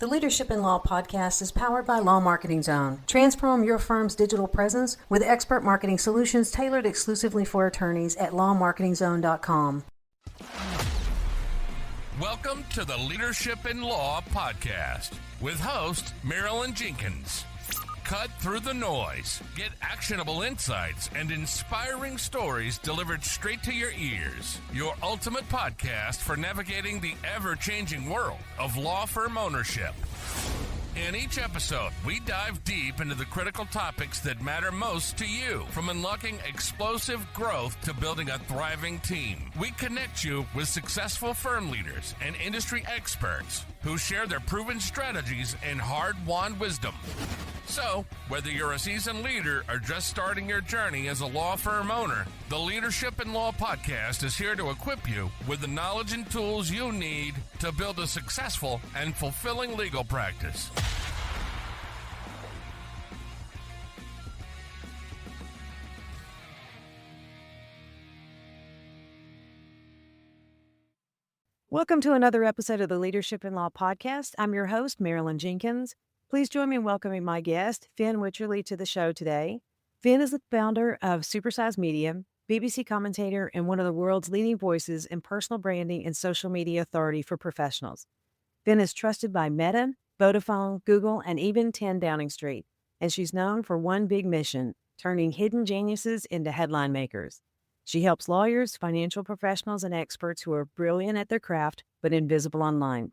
The Leadership in Law podcast is powered by Law Marketing Zone. Transform your firm's digital presence with expert marketing solutions tailored exclusively for attorneys at lawmarketingzone.com. Welcome to the Leadership in Law podcast with host Marilyn Jenkins. Cut through the noise, get actionable insights and inspiring stories delivered straight to your ears. Your ultimate podcast for navigating the ever-changing world of law firm ownership. In each episode, we dive deep into the critical topics that matter most to you, from unlocking explosive growth to building a thriving team. We connect you with successful firm leaders and industry experts who share their proven strategies and hard-won wisdom. So, whether you're a seasoned leader or just starting your journey as a law firm owner, the Leadership in Law podcast is here to equip you with the knowledge and tools you need to build a successful and fulfilling legal practice. Welcome to another episode of the Leadership in Law podcast. I'm your host, Marilyn Jenkins. Please join me in welcoming my guest, Finn Wycherley, to the show today. Finn is the founder of Supersize Media, BBC commentator, and one of the world's leading voices in personal branding and social media authority for professionals. Finn is trusted by Meta, Vodafone, Google, and even 10 Downing Street, and she's known for one big mission, turning hidden geniuses into headline makers. She helps lawyers, financial professionals, and experts who are brilliant at their craft but invisible online.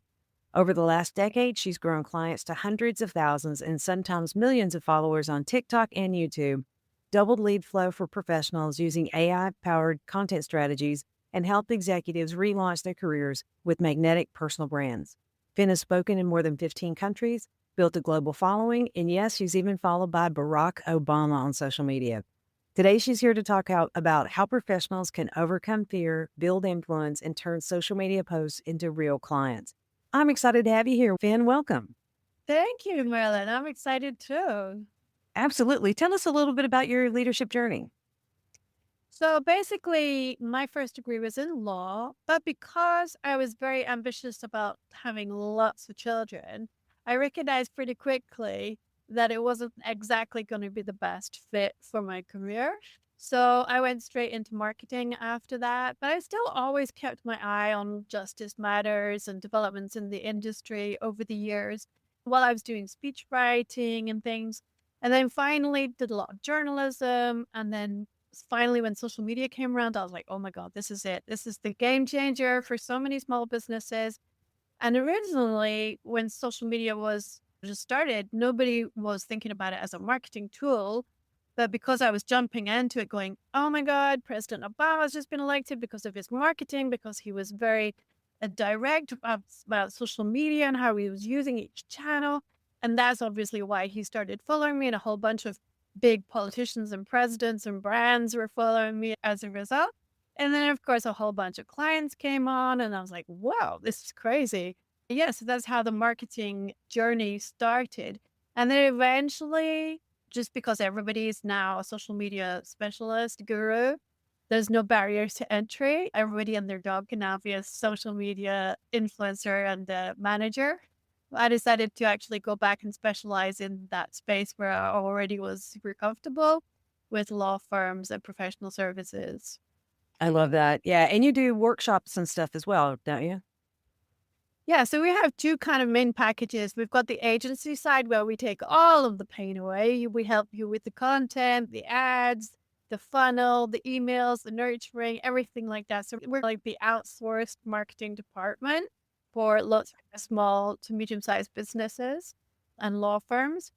Over the last decade, she's grown clients to hundreds of thousands and sometimes millions of followers on TikTok and YouTube, doubled lead flow for professionals using AI-powered content strategies, and helped executives relaunch their careers with magnetic personal brands. Finn has spoken in more than 15 countries, built a global following, and yes, she's even followed by Barack Obama on social media. Today, she's here to talk about how professionals can overcome fear, build influence, and turn social media posts into real clients. I'm excited to have you here, Finn. Welcome. Thank you, Marilyn. I'm excited too. Absolutely. Tell us a little bit about your leadership journey. So basically, my first degree was in law, but because I was very ambitious about having lots of children, I recognized pretty quickly that it wasn't exactly going to be the best fit for my career. So I went straight into marketing after that, but I still always kept my eye on justice matters and developments in the industry over the years while I was doing speech writing and things. And then finally did a lot of journalism. And then finally, when social media came around, I was like, oh my God, this is it. This is the game changer for so many small businesses. And originally, when social media was just started, nobody was thinking about it as a marketing tool. But because I was jumping into it going, oh my God, President Obama has just been elected because of his marketing, because he was very direct about social media and how he was using each channel. And that's obviously why he started following me, and a whole bunch of big politicians and presidents and brands were following me as a result. And then, of course, a whole bunch of clients came on, and I was like, wow, this is crazy. Yes, that's how the marketing journey started. And then eventually, just because everybody is now a social media specialist, guru, there's no barriers to entry. Everybody and their dog can now be a social media influencer and manager. I decided to actually go back and specialize in that space where I already was super comfortable with law firms and professional services. I love that. Yeah. And you do workshops and stuff as well, don't you? Yeah, so we have two kind of main packages. We've got the agency side where we take all of the pain away. We help you with the content, the ads, the funnel, the emails, the nurturing, everything like that. So we're like the outsourced marketing department for lots of small to medium-sized businesses and law firms.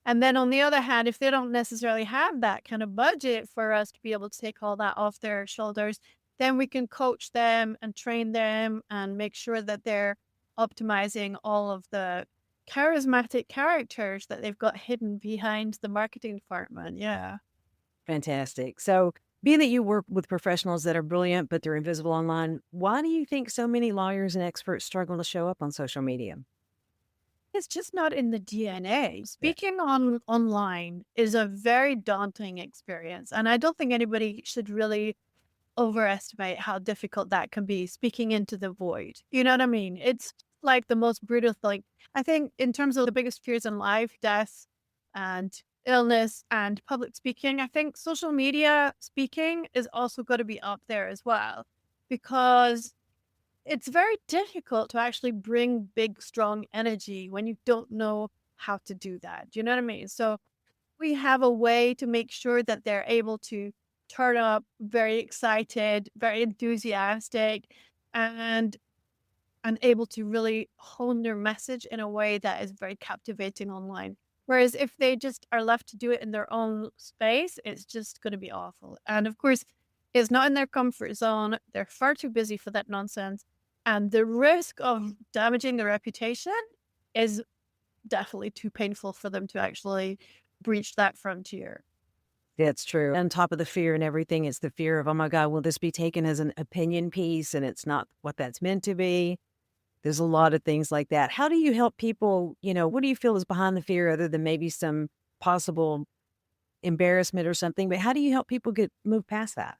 And then on the other hand, if they don't necessarily have that kind of budget for us to be able to take all that off their shoulders, then we can coach them and train them and make sure that they're optimizing all of the charismatic characters that they've got hidden behind the marketing department. Yeah. Fantastic. So being that you work with professionals that are brilliant, but they're invisible online, why do you think so many lawyers and experts struggle to show up on social media? It's just not in the DNA. Speaking online is a very daunting experience. And I don't think anybody should really overestimate how difficult that can be, speaking into the void. You know what I mean? It's like the most brutal thing. I think in terms of the biggest fears in life, death and illness and public speaking, I think social media speaking is also going to be up there as well, because it's very difficult to actually bring big, strong energy when you don't know how to do that. Do you know what I mean? So we have a way to make sure that they're able to turn up very excited, very enthusiastic, and able to really hone their message in a way that is very captivating online. Whereas if they just are left to do it in their own space, it's just going to be awful. And of course, it's not in their comfort zone. They're far too busy for that nonsense. And the risk of damaging their reputation is definitely too painful for them to actually breach that frontier. That's true. On top of the fear and everything, it's the fear of, oh my God, will this be taken as an opinion piece? And it's not what that's meant to be. There's a lot of things like that. How do you help people, what do you feel is behind the fear other than maybe some possible embarrassment or something? But how do you help people move past that?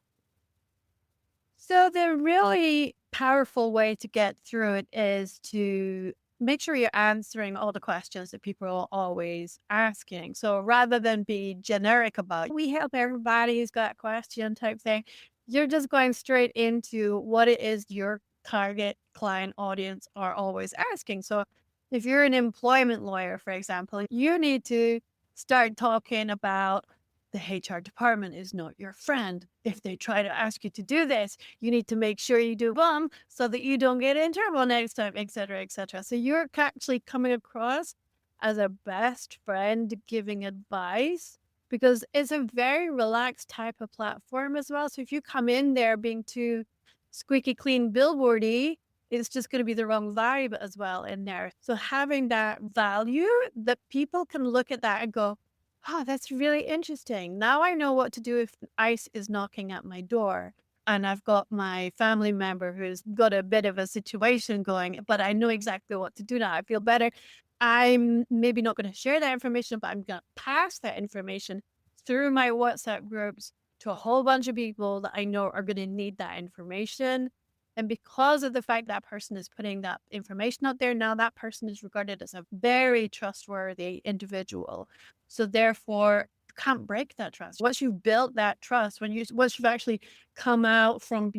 So the really powerful way to get through it is to make sure you're answering all the questions that people are always asking. So rather than be generic about, we help everybody who's got a question type thing, you're just going straight into what it is your target client audience are always asking. So if you're an employment lawyer, for example, you need to start talking about the HR department is not your friend. If they try to ask you to do this, you need to make sure you do boom so that you don't get in trouble next time, et cetera, et cetera. So you're actually coming across as a best friend giving advice, because it's a very relaxed type of platform as well. So if you come in there being too squeaky clean billboardy, it's just going to be the wrong vibe as well in there. So having that value that people can look at that and go, oh, that's really interesting. Now I know what to do if ICE is knocking at my door and I've got my family member who's got a bit of a situation going, but I know exactly what to do now. I feel better. I'm maybe not going to share that information, but I'm going to pass that information through my WhatsApp groups to a whole bunch of people that I know are going to need that information. And because of the fact that person is putting that information out there, now that person is regarded as a very trustworthy individual. So therefore, you can't break that trust. Once you've built that trust, once you've actually come out from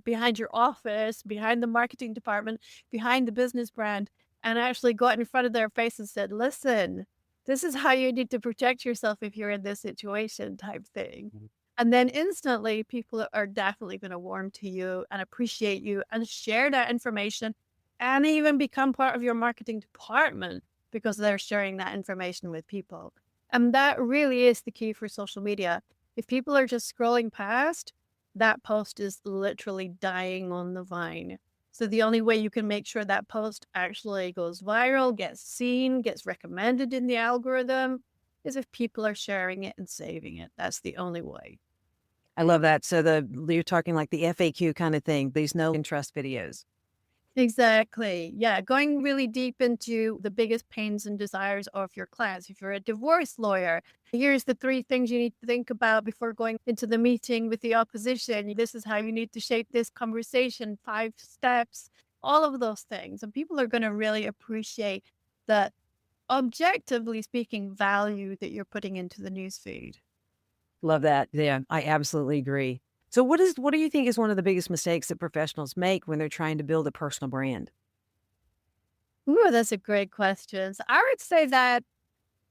behind your office, behind the marketing department, behind the business brand, and actually got in front of their face and said, listen, this is how you need to protect yourself if you're in this situation type thing. Mm-hmm. And then instantly, people are definitely going to warm to you and appreciate you and share that information and even become part of your marketing department because they're sharing that information with people. And that really is the key for social media. If people are just scrolling past, that post is literally dying on the vine. So the only way you can make sure that post actually goes viral, gets seen, gets recommended in the algorithm is if people are sharing it and saving it. That's the only way. I love that. So you're talking like the FAQ kind of thing, these know and trust videos. Exactly. Yeah. Going really deep into the biggest pains and desires of your clients. If you're a divorce lawyer, here's the 3 things you need to think about before going into the meeting with the opposition. This is how you need to shape this conversation, 5 steps, all of those things. And people are going to really appreciate the, objectively speaking, value that you're putting into the newsfeed. Love that. Yeah, I absolutely agree. So what do you think is one of the biggest mistakes that professionals make when they're trying to build a personal brand? Ooh, that's a great question. So I would say that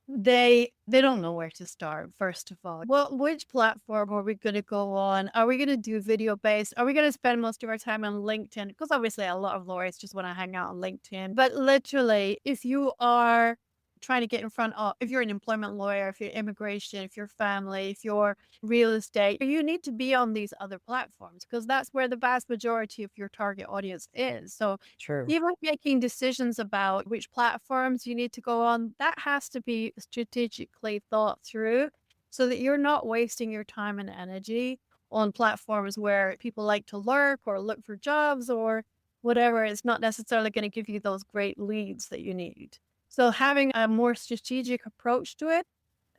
they don't know where to start, first of all. Well, which platform are we going to go on? Are we going to do video based? Are we going to spend most of our time on LinkedIn? Because obviously a lot of lawyers just want to hang out on LinkedIn. But literally, if you are trying to get in front of, if you're an employment lawyer, if you're immigration, if you're family, if you're real estate, you need to be on these other platforms because that's where the vast majority of your target audience is. So True. Even making decisions about which platforms you need to go on, that has to be strategically thought through so that you're not wasting your time and energy on platforms where people like to lurk or look for jobs or whatever. It's not necessarily going to give you those great leads that you need. So having a more strategic approach to it,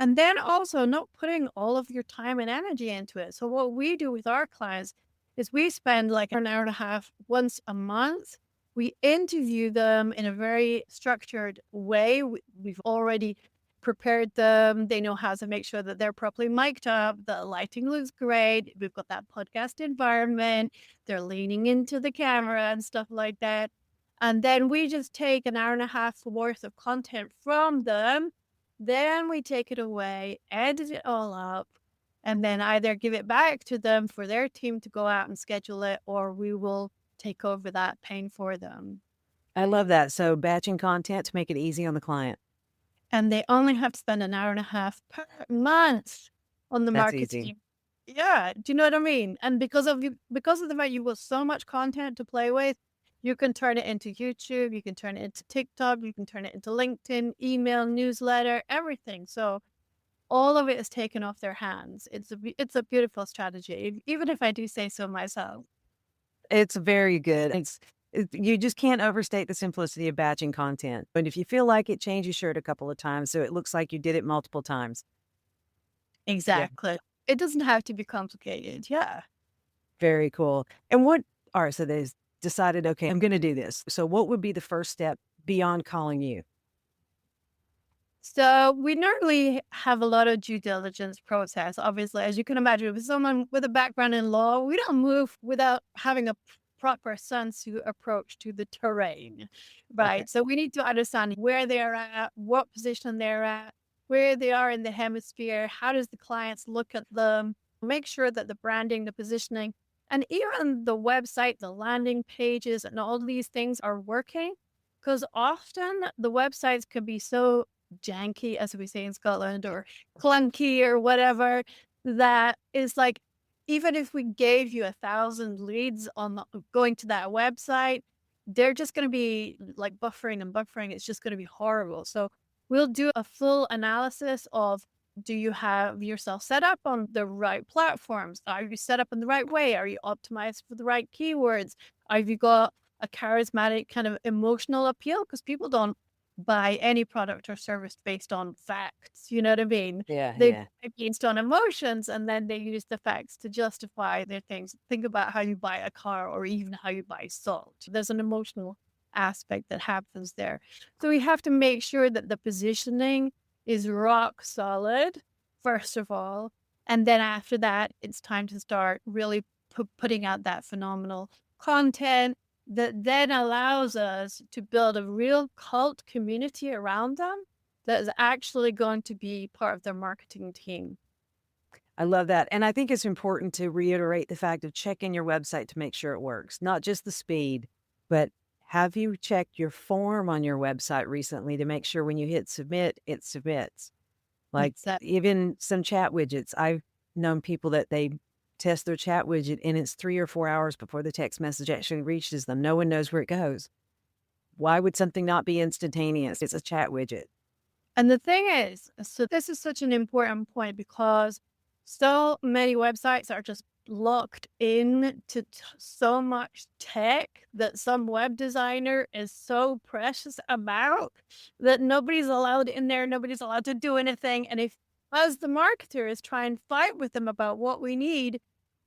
and then also not putting all of your time and energy into it. So what we do with our clients is we spend like an hour and a half once a month. We interview them in a very structured way. We've already prepared them. They know how to make sure that they're properly mic'd up, the lighting looks great. We've got that podcast environment. They're leaning into the camera and stuff like that. And then we just take an hour and a half worth of content from them. Then we take it away, edit it all up, and then either give it back to them for their team to go out and schedule it, or we will take over that pain for them. I love that. So batching content to make it easy on the client. And they only have to spend an hour and a half per month on the That's marketing. easy. Yeah, do you know what I mean? And because of the fact you've got so much content to play with, you can turn it into YouTube, you can turn it into TikTok, you can turn it into LinkedIn, email, newsletter, everything. So all of it is taken off their hands. It's a beautiful strategy, even if I do say so myself. It's very good. You just can't overstate the simplicity of batching content. But if you feel like it, change your shirt a couple of times so it looks like you did it multiple times. Exactly. It doesn't have to be complicated. Yeah. Very cool. And all right, so they decided, okay, I'm going to do this. So what would be the first step beyond calling you? So we normally have a lot of due diligence process. Obviously, as you can imagine, with someone with a background in law, we don't move without having a proper sensu approach to the terrain, right? Okay. So we need to understand where they're at, what position they're at, where they are in the hemisphere, how does the clients look at them, make sure that the branding, the positioning, and even the website, the landing pages, and all these things are working. Because often the websites can be so janky, as we say in Scotland, or clunky or whatever, that is like, even if we gave you 1,000 leads on going to that website, they're just going to be like buffering and buffering. It's just going to be horrible. So we'll do a full analysis of, do you have yourself set up on the right platforms? Are you set up in the right way? Are you optimized for the right keywords? Have you got a charismatic kind of emotional appeal? Because people don't buy any product or service based on facts. You know what I mean? They buy based on emotions, and then they use the facts to justify their things. Think about how you buy a car, or even how you buy salt. There's an emotional aspect that happens there. So we have to make sure that the positioning is rock solid, first of all. And then after that, it's time to start really putting out that phenomenal content that then allows us to build a real cult community around them that is actually going to be part of their marketing team. I love that. And I think it's important to reiterate the fact of checking your website to make sure it works, not just the speed, but have you checked your form on your website recently to make sure when you hit submit, it submits? Like even some chat widgets. I've known people that they test their chat widget and it's 3 or 4 hours before the text message actually reaches them. No one knows where it goes. Why would something not be instantaneous? It's a chat widget. And the thing is, so this is such an important point, because so many websites are just locked in to so much tech that some web designer is so precious about that nobody's allowed in there. Nobody's allowed to do anything. And if, as the marketers, try and fight with them about what we need,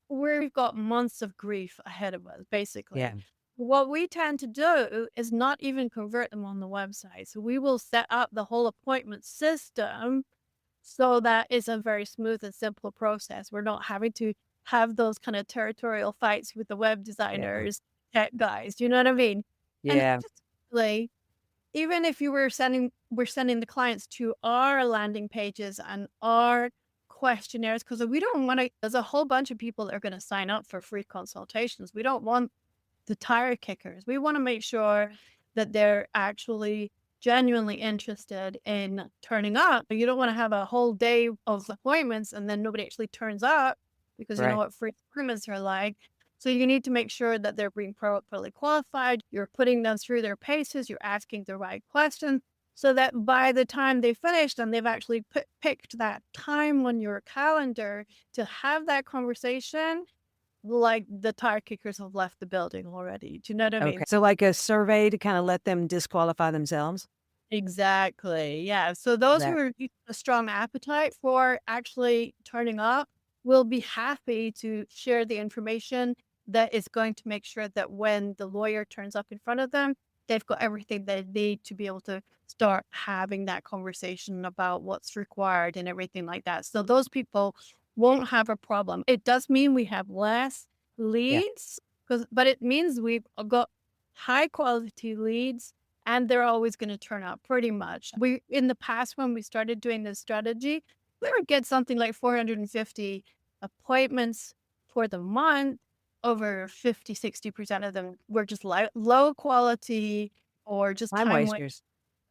we've got months of grief ahead of us, basically. Yeah. What we tend to do is not even convert them on the website. So we will set up the whole appointment system so that it's a very smooth and simple process. We're not having to have those kind of territorial fights with the web designers, tech guys. Do you know what I mean? Yeah. And like, even if we're sending the clients to our landing pages and our questionnaires, because we don't want to, there's a whole bunch of people that are going to sign up for free consultations. We don't want the tire kickers. We want to make sure that they're actually genuinely interested in turning up. You don't want to have a whole day of appointments and then nobody actually turns up, because you know what free appointments are like. So you need to make sure that they're being properly qualified. You're putting them through their paces. You're asking the right questions, so that by the time they finished and they've actually picked that time on your calendar to have that conversation, like the tire kickers have left the building already. Do you know what I mean? So like a survey to kind of let them disqualify themselves? Exactly. Yeah. So those who are a strong appetite for actually turning up will be happy to share the information that is going to make sure that when the lawyer turns up in front of them, they've got everything they need to be able to start having that conversation about what's required and everything like that. So those people won't have a problem. It does mean we have less Yeah. leads, but it means we've got high quality leads, and they're always going to turn out pretty much. In the past, when we started doing this strategy, we would get something like 450 appointments for the month. Over 50-60% of them were just low quality or just Time time wasters.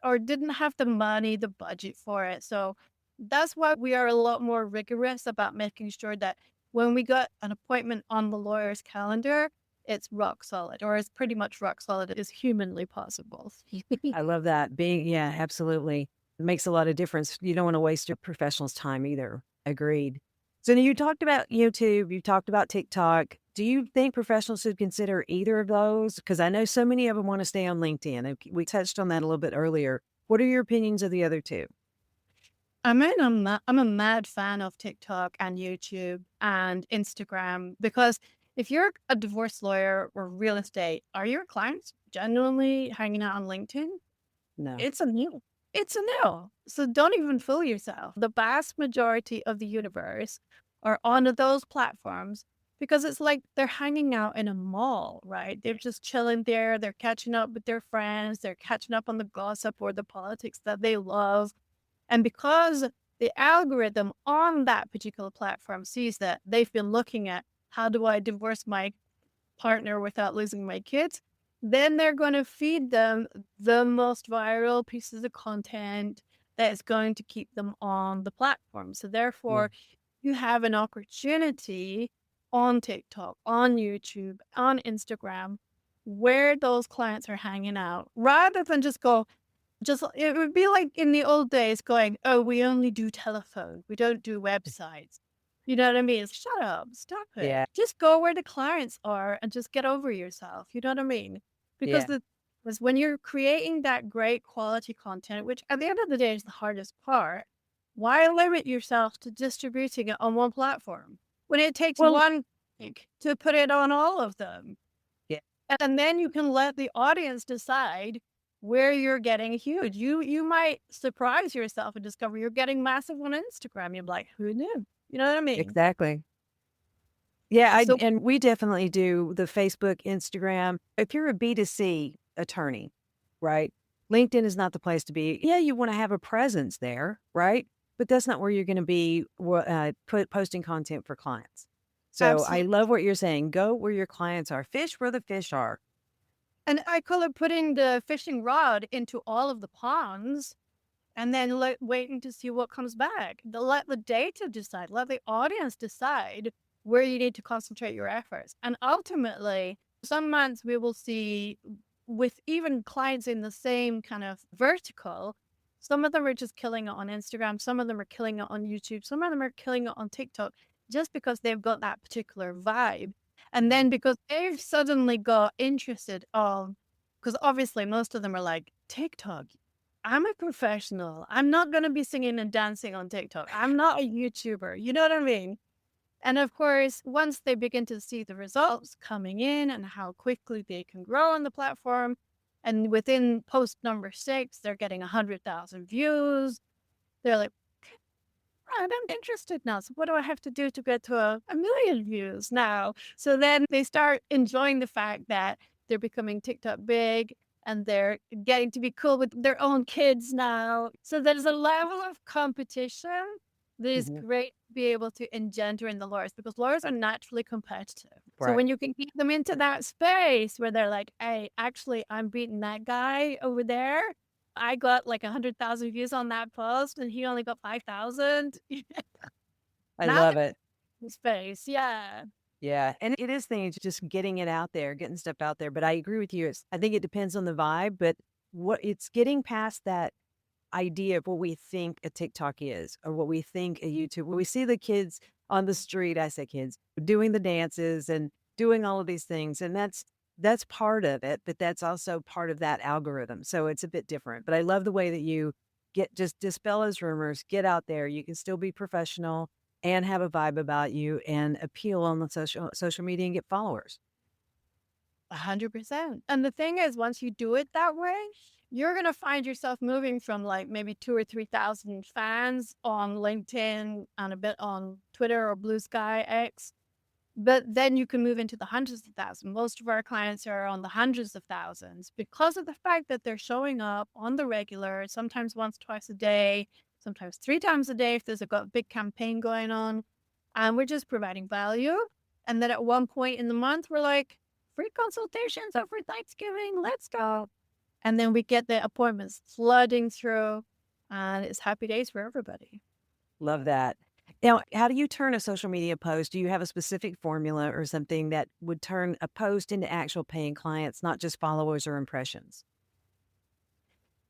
or didn't have the money, the budget for it. So that's why we are a lot more rigorous about making sure that when we got an appointment on the lawyer's calendar, it's rock solid, or as pretty much rock solid as humanly possible. I love that. Yeah, absolutely. It makes a lot of difference. You don't want to waste your professional's time either. Agreed. So now you talked about YouTube, you talked about TikTok. Do you think professionals should consider either of those? Because I know so many of them want to stay on LinkedIn. And we touched on that a little bit earlier. What are your opinions of the other two? I mean, I'm a mad fan of TikTok and YouTube and Instagram, because if you're a divorce lawyer or real estate, are your clients genuinely hanging out on LinkedIn? No. It's a no. It's a no. So don't even fool yourself. The vast majority of the universe are on those platforms because it's like they're hanging out in a mall, right? They're just chilling there. They're catching up with their friends. They're catching up on the gossip or the politics that they love. And because the algorithm on that particular platform sees that they've been looking at how do I divorce my partner without losing my kids, then they're going to feed them the most viral pieces of content that is going to keep them on the platform. So therefore, you have an opportunity on TikTok, on YouTube, on Instagram, where those clients are hanging out, rather than it would be like in the old days going, oh, we only do telephone. We don't do websites. You know what I mean? Shut up. Stop it. Yeah. Just go where the clients are and just get over yourself. You know what I mean? Because Yeah. when you're creating that great quality content, which at the end of the day is the hardest part, why limit yourself to distributing it on one platform when it takes Well, one link to put it on all of them? yeah. And then you can let the audience decide where you're getting huge. You might surprise yourself and discover you're getting massive on Instagram. You're like, who knew? You know what I mean? Exactly. Yeah, So and we definitely do the Facebook, Instagram. If you're a B2C attorney, right? LinkedIn is not the place to be. Yeah, you want to have a presence there, right? But that's not where you're going to be posting content for clients. So I absolutely. love what you're saying. Go where your clients are. Fish where the fish are. And I call it putting the fishing rod into all of the ponds and then waiting to see what comes back. Let the data decide, let the audience decide where you need to concentrate your efforts. And ultimately, some months we will see, with even clients in the same kind of vertical, some of them are just killing it on Instagram, some of them are killing it on YouTube, some of them are killing it on TikTok, just because they've got that particular vibe. And then because they've suddenly got interested because obviously most of them are like, TikTok, I'm a professional. I'm not going to be singing and dancing on TikTok. I'm not a YouTuber. You know what I mean? And of course, once they begin to see the results coming in and how quickly they can grow on the platform, and within post number 6, they're getting 100,000 views. They're like, right, I'm interested now. So what do I have to do to get to a million views now? So then they start enjoying the fact that they're becoming TikTok big and they're getting to be cool with their own kids now. So there's a level of competition that is Mhm. great to be able to engender in the lawyers, because lawyers are naturally competitive. So Right. when you can get them into that space where they're like, hey, actually, I'm beating that guy over there. I got like 100,000 views on that post and he only got 5,000. I Now love they're it. in space. Yeah. Yeah. And it is things just getting it out there, getting stuff out there. But I agree with you. I think it depends on the vibe, but it's getting past that idea of what we think a TikTok is or what we think a YouTube. When we see the kids on the street, I say kids, doing the dances and doing all of these things. And that's part of it, but that's also part of that algorithm. So it's a bit different. But I love the way that you just dispel those rumors, get out there. You can still be professional. and have a vibe about you and appeal on the social media and get followers. 100%. And the thing is, once you do it that way, you're going to find yourself moving from like maybe 2 or 3,000 fans on LinkedIn and a bit on Twitter or Blue Sky X. But then you can move into the hundreds of thousands. Most of our clients are on the hundreds of thousands because of the fact that they're showing up on the regular, sometimes once, twice a day, sometimes 3 times a day if there's a big campaign going on. And we're just providing value. And then at one point in the month, we're like, free consultations over Thanksgiving, let's go. And then we get the appointments flooding through, and it's happy days for everybody. Love that. Now, how do you turn a social media post? Do you have a specific formula or something that would turn a post into actual paying clients, not just followers or impressions?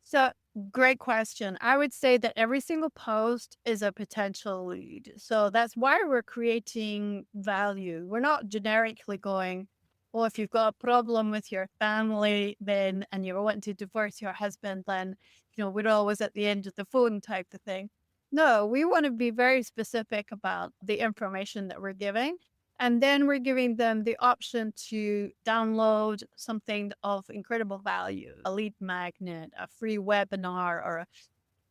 So, great question. I would say that every single post is a potential lead. So that's why we're creating value. We're not generically going, well, if you've got a problem with your family, then, and you're wanting to divorce your husband, then, we're always at the end of the phone type of thing. No, we want to be very specific about the information that we're giving. And then we're giving them the option to download something of incredible value, a lead magnet, a free webinar, or a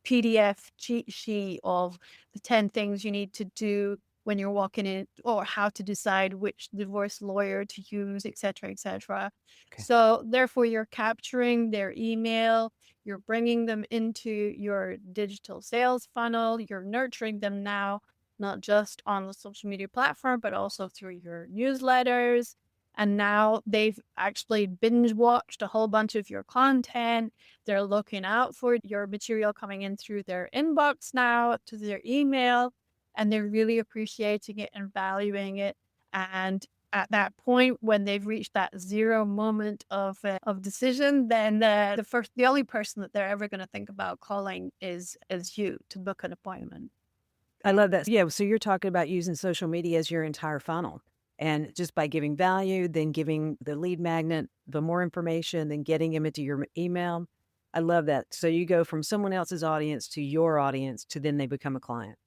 PDF cheat sheet of the 10 things you need to do when you're walking in, or how to decide which divorce lawyer to use, et cetera, et cetera. Okay. So therefore, you're capturing their email, you're bringing them into your digital sales funnel, you're nurturing them now, not just on the social media platform, but also through your newsletters. And now they've actually binge watched a whole bunch of your content. They're looking out for your material coming in through their inbox now to their email, and they're really appreciating it and valuing it. And at that point, when they've reached that zero moment of decision, then the only person that they're ever going to think about calling is you to book an appointment. I love that. Yeah. So you're talking about using social media as your entire funnel, and just by giving value, then giving the lead magnet, the more information, then getting them into your email. I love that. So you go from someone else's audience to your audience to then they become a client.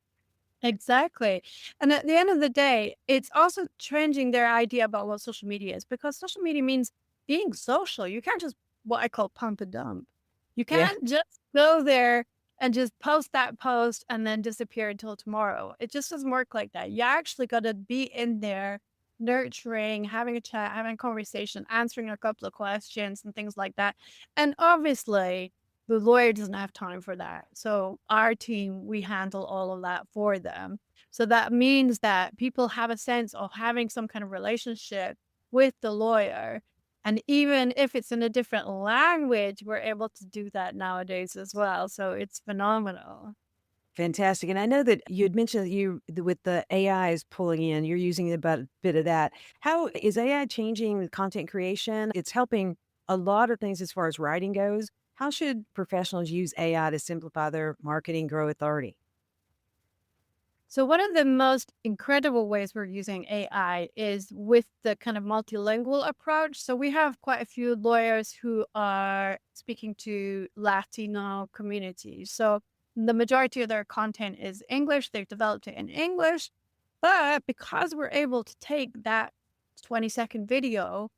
Exactly. And at the end of the day, it's also changing their idea about what social media is, because social media means being social. You can't just what I call pump and dump. You can't just go there and just post that post and then disappear until tomorrow. It just doesn't work like that. You actually got to be in there, nurturing, having a chat, having a conversation, answering a couple of questions and things like that. And obviously, the lawyer doesn't have time for that. So our team, we handle all of that for them. So that means that people have a sense of having some kind of relationship with the lawyer. And even if it's in a different language, we're able to do that nowadays as well. So it's phenomenal. Fantastic. And I know that you had mentioned that with the AI is pulling in, you're using about a bit of that. How is AI changing the content creation? It's helping a lot of things as far as writing goes. How should professionals use AI to simplify their marketing, grow authority? So one of the most incredible ways we're using AI is with the kind of multilingual approach. So we have quite a few lawyers who are speaking to Latino communities. So the majority of their content is English. They've developed it in English. But because we're able to take that 20-second video,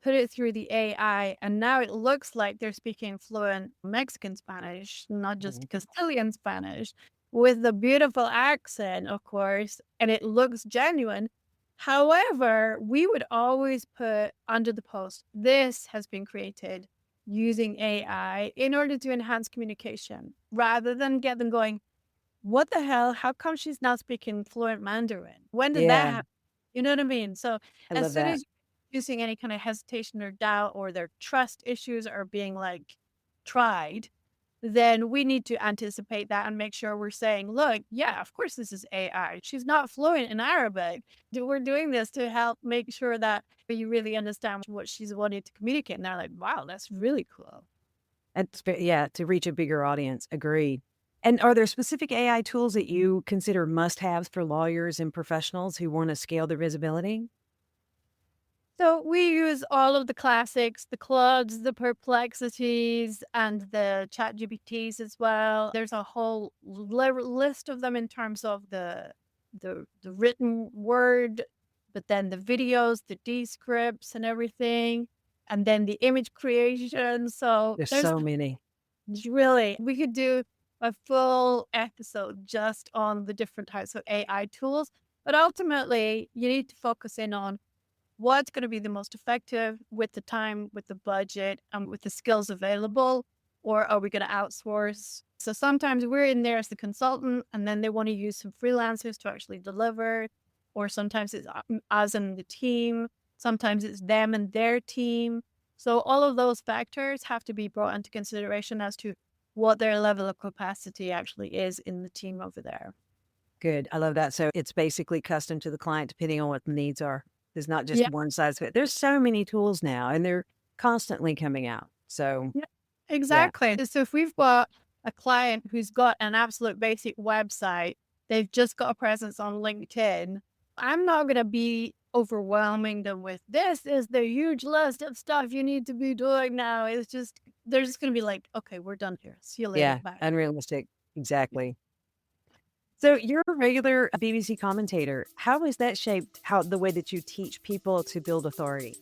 put it through the AI, and now it looks like they're speaking fluent Mexican Spanish, not just Castilian Spanish, with the beautiful accent, of course, and it looks genuine. However, we would always put under the post, this has been created using AI in order to enhance communication, rather than get them going, what the hell? How come she's now speaking fluent Mandarin? When did that happen? You know what I mean? So I as love soon that. as you're using any kind of hesitation or doubt, or their trust issues are being like tried, then we need to anticipate that and make sure we're saying, look, yeah, of course this is AI. She's not fluent in Arabic. We're doing this to help make sure that you really understand what she's wanting to communicate. And they're like, wow, that's really cool. To reach a bigger audience. Agreed. And are there specific AI tools that you consider must-haves for lawyers and professionals who want to scale their visibility? So we use all of the classics, the Claudes, the Perplexities, and the ChatGPTs as well. There's a whole list of them in terms of the the written word, but then the videos, the descripts and everything, and then the image creation. So There's there's so many. really, we could do a full episode just on the different types of AI tools. But ultimately, you need to focus in on what's going to be the most effective with the time, with the budget, with the skills available, or are we going to outsource? So sometimes we're in there as the consultant, and then they want to use some freelancers to actually deliver, or sometimes it's us and the team, sometimes it's them and their team. So all of those factors have to be brought into consideration as to what their level of capacity actually is in the team over there. Good. I love that. So it's basically custom to the client depending on what the needs are. There's not just Yeah. one size fit. There's so many tools now and they're constantly coming out. So Yeah, exactly. So if we've got a client who's got an absolute basic website, they've just got a presence on LinkedIn, I'm not going to be overwhelming them with this is the huge list of stuff you need to be doing now. It's just, they're just going to be like, okay, we're done here. See you later. yeah, Bye. unrealistic. Exactly. So you're a regular BBC commentator. How has that shaped the way that you teach people to build authority?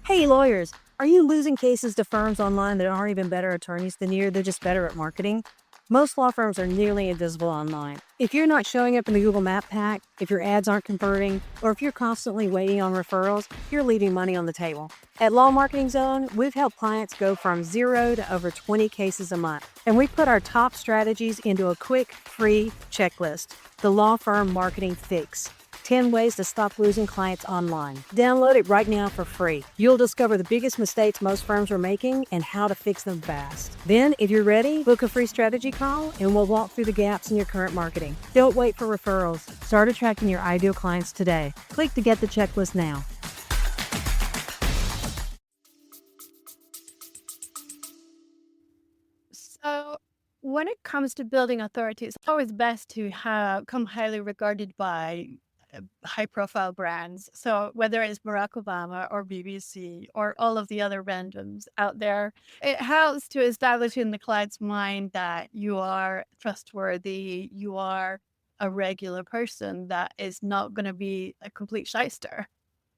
Hey, lawyers, are you losing cases to firms online that aren't even better attorneys than you? They're just better at marketing. Most law firms are nearly invisible online. If you're not showing up in the Google Map pack, if your ads aren't converting, or if you're constantly waiting on referrals, you're leaving money on the table. At Law Marketing Zone, we've helped clients go from 0 to over 20 cases a month. And we put our top strategies into a quick, free checklist, the Law Firm Marketing Fix. 10 ways to stop losing clients online. Download it right now for free. You'll discover the biggest mistakes most firms are making and how to fix them fast. Then, if you're ready, book a free strategy call and we'll walk through the gaps in your current marketing. Don't wait for referrals. Start attracting your ideal clients today. Click to get the checklist now. So when it comes to building authority, it's always best to come highly regarded by high-profile brands. So whether it's Barack Obama or BBC or all of the other randoms out there, it helps to establish in the client's mind that you are trustworthy, you are a regular person that is not going to be a complete shyster.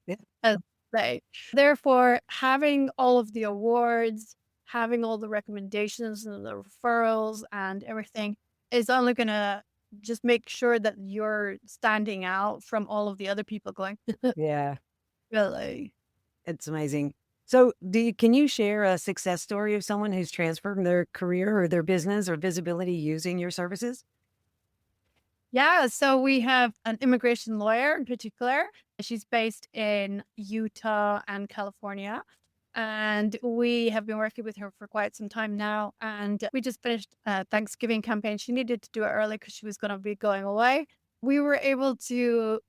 Yeah. As they. Therefore, having all of the awards, having all the recommendations and the referrals and everything is only going to just make sure that you're standing out from all of the other people going, Yeah, really? it's amazing. So can you share a success story of someone who's transformed their career or their business or visibility using your services? Yeah, so we have an immigration lawyer in particular. She's based in Utah and California. And we have been working with her for quite some time now. And we just finished a Thanksgiving campaign. She needed to do it early because she was going to be going away. We were able to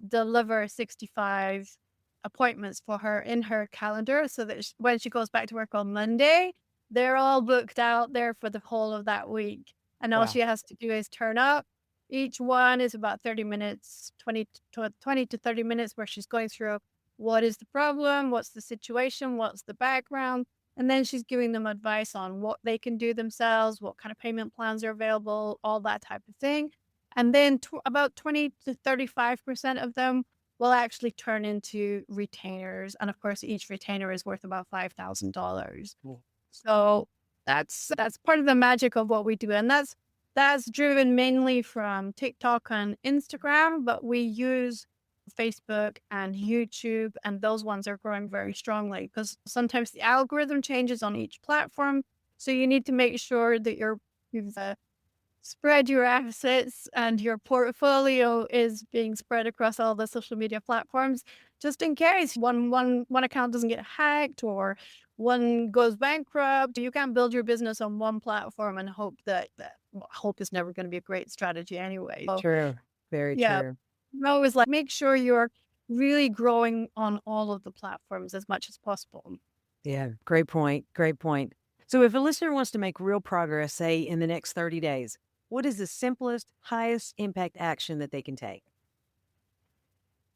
deliver 65 appointments for her in her calendar so that when she goes back to work on Monday, they're all booked out there for the whole of that week. And all Wow. she has to do is turn up. Each one is about 30 minutes, 20 to 30 minutes, where she's going through what is the problem, what's the situation, what's the background, and then she's giving them advice on what they can do themselves, what kind of payment plans are available, all that type of thing. And then about 20 to 35% of them will actually turn into retainers. And of course, each retainer is worth about $5,000. Cool. So that's part of the magic of what we do. And that's driven mainly from TikTok and Instagram, but we use Facebook and YouTube, and those ones are growing very strongly because sometimes the algorithm changes on each platform. So you need to make sure that you've spread your assets and your portfolio is being spread across all the social media platforms, just in case one account doesn't get hacked or one goes bankrupt. You can't build your business on one platform and hope that hope is never going to be a great strategy anyway. So, True. Very yeah, true. always like make sure you're really growing on all of the platforms as much as possible. Yeah, great point. Great point. So if a listener wants to make real progress, say in the next 30 days, what is the simplest, highest impact action that they can take?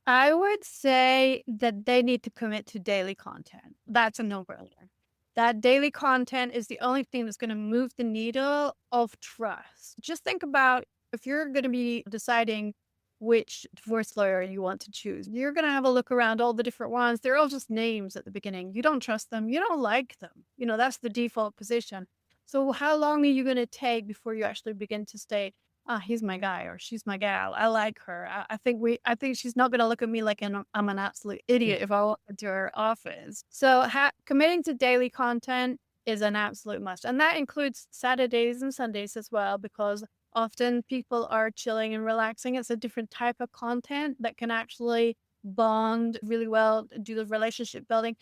I would say that they need to commit to daily content. That's a no-brainer. That daily content is the only thing that's going to move the needle of trust. Just think about if you're going to be deciding which divorce lawyer you want to choose. You're going to have a look around all the different ones. They're all just names at the beginning. You don't trust them. You don't like them. That's the default position. So how long are you going to take before you actually begin to state, he's my guy or she's my gal. I like her. I think she's not going to look at me like I'm an absolute idiot if I walk into her office. So committing to daily content is an absolute must. And that includes Saturdays and Sundays as well, because often people are chilling and relaxing. It's a different type of content that can actually bond really well, do the relationship building.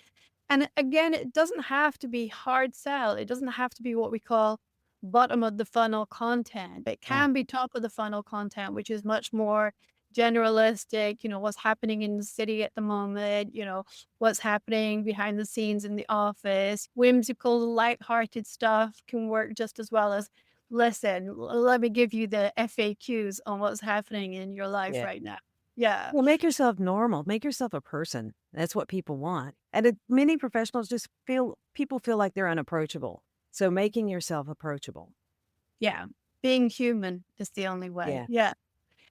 And again, it doesn't have to be hard sell. It doesn't have to be what we call bottom of the funnel content. It can be top of the funnel content, which is much more generalistic, what's happening in the city at the moment, what's happening behind the scenes in the office. Whimsical, lighthearted stuff can work just as well as, listen, let me give you the FAQs on what's happening in your life right now. Yeah. Well, make yourself normal. Make yourself a person. That's what people want. And many professionals people feel like they're unapproachable. So making yourself approachable. Yeah. Being human is the only way. Yeah. Yeah.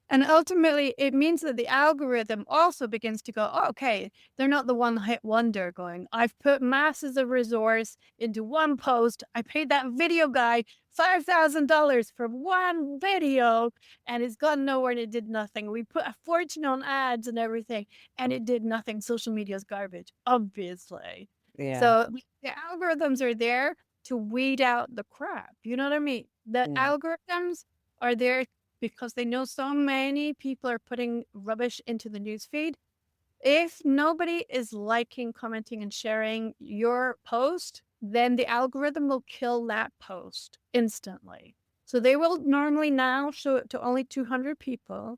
And ultimately, it means that the algorithm also begins to go, oh, okay, they're not the one-hit wonder going, I've put masses of resource into one post. I paid that video guy $5,000 for one video, and it's gone nowhere and it did nothing. We put a fortune on ads and everything, and it did nothing. Social media is garbage, obviously. Yeah. So the algorithms are there to weed out the crap. You know what I mean? The algorithms are there because they know so many people are putting rubbish into the newsfeed. If nobody is liking, commenting, and sharing your post, then the algorithm will kill that post instantly. So they will normally now show it to only 200 people.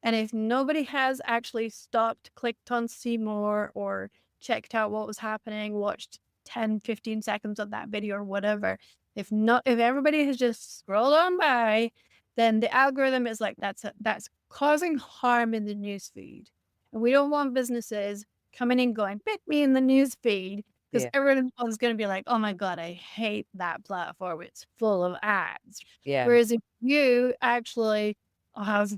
And if nobody has actually stopped, clicked on see more, or checked out what was happening, watched 10, 15 seconds of that video or whatever, if everybody has just scrolled on by, then the algorithm is like, that's causing harm in the newsfeed. And we don't want businesses coming in going, pick me in the newsfeed, because everyone's going to be like, oh my God, I hate that platform. It's full of ads. Yeah. Whereas if you actually have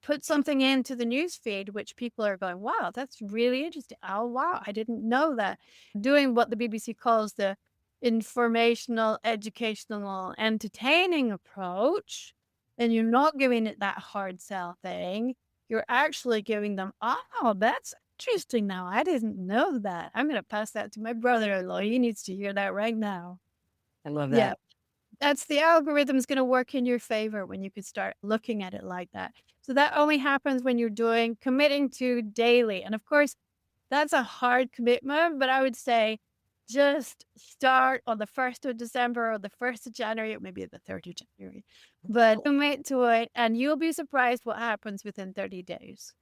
put something into the newsfeed, which people are going, wow, that's really interesting. Oh, wow, I didn't know that. Doing what the BBC calls the informational, educational, entertaining approach, and you're not giving it that hard sell thing. You're actually giving them, oh, that's interesting now. I didn't know that. I'm going to pass that to my brother-in-law. He needs to hear that right now. I love that. Yeah. That's the algorithm's going to work in your favor when you could start looking at it like that. So that only happens when you're committing to daily. And of course, that's a hard commitment, but I would say just start on the 1st of December or the 1st of January, or maybe the 3rd of January, but commit to it and you'll be surprised what happens within 30 days.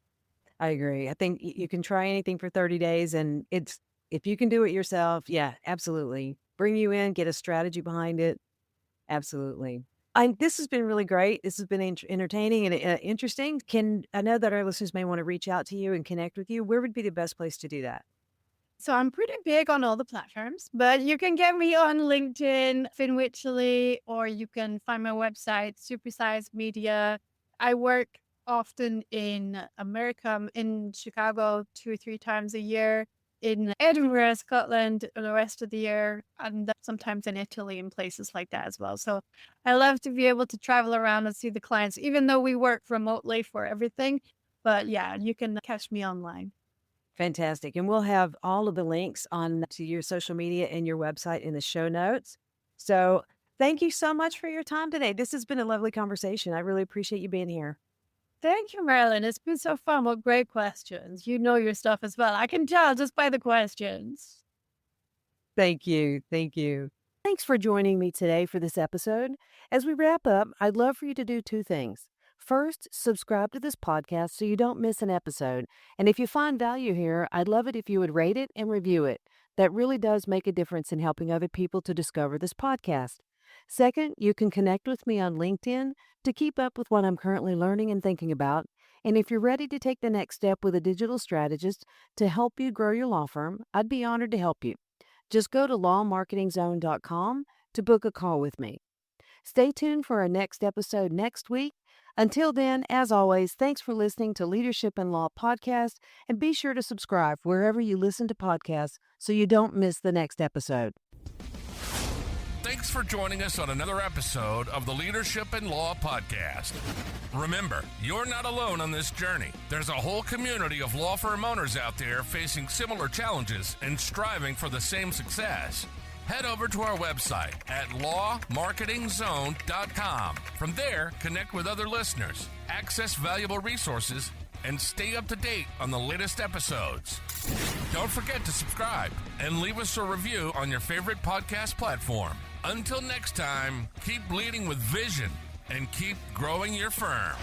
I agree. I think you can try anything for 30 days and if you can do it yourself, yeah, absolutely. Bring you in, get a strategy behind it. Absolutely. This has been really great. This has been entertaining and interesting. I know that our listeners may want to reach out to you and connect with you. Where would be the best place to do that? So I'm pretty big on all the platforms, but you can get me on LinkedIn, Finn Wycherley, or you can find my website, Supersize Media. I work often in America. I'm in Chicago 2 or 3 times a year, in Edinburgh, Scotland, the rest of the year, and sometimes in Italy and places like that as well. So I love to be able to travel around and see the clients, even though we work remotely for everything. But yeah, you can catch me online. Fantastic. And we'll have all of the links to your social media and your website in the show notes. So thank you so much for your time today. This has been a lovely conversation. I really appreciate you being here. Thank you, Marilyn. It's been so fun. What great questions. You know your stuff as well. I can tell just by the questions. Thank you. Thank you. Thanks for joining me today for this episode. As we wrap up, I'd love for you to do 2 things. First, subscribe to this podcast so you don't miss an episode. And if you find value here, I'd love it if you would rate it and review it. That really does make a difference in helping other people to discover this podcast. Second, you can connect with me on LinkedIn to keep up with what I'm currently learning and thinking about. And if you're ready to take the next step with a digital strategist to help you grow your law firm, I'd be honored to help you. Just go to lawmarketingzone.com to book a call with me. Stay tuned for our next episode next week. Until then, as always, thanks for listening to Leadership in Law Podcast, and be sure to subscribe wherever you listen to podcasts so you don't miss the next episode. Thanks for joining us on another episode of the Leadership in Law Podcast. Remember, you're not alone on this journey. There's a whole community of law firm owners out there facing similar challenges and striving for the same success. Head over to our website at lawmarketingzone.com. From there, connect with other listeners, access valuable resources, and stay up to date on the latest episodes. Don't forget to subscribe and leave us a review on your favorite podcast platform. Until next time, keep leading with vision and keep growing your firm.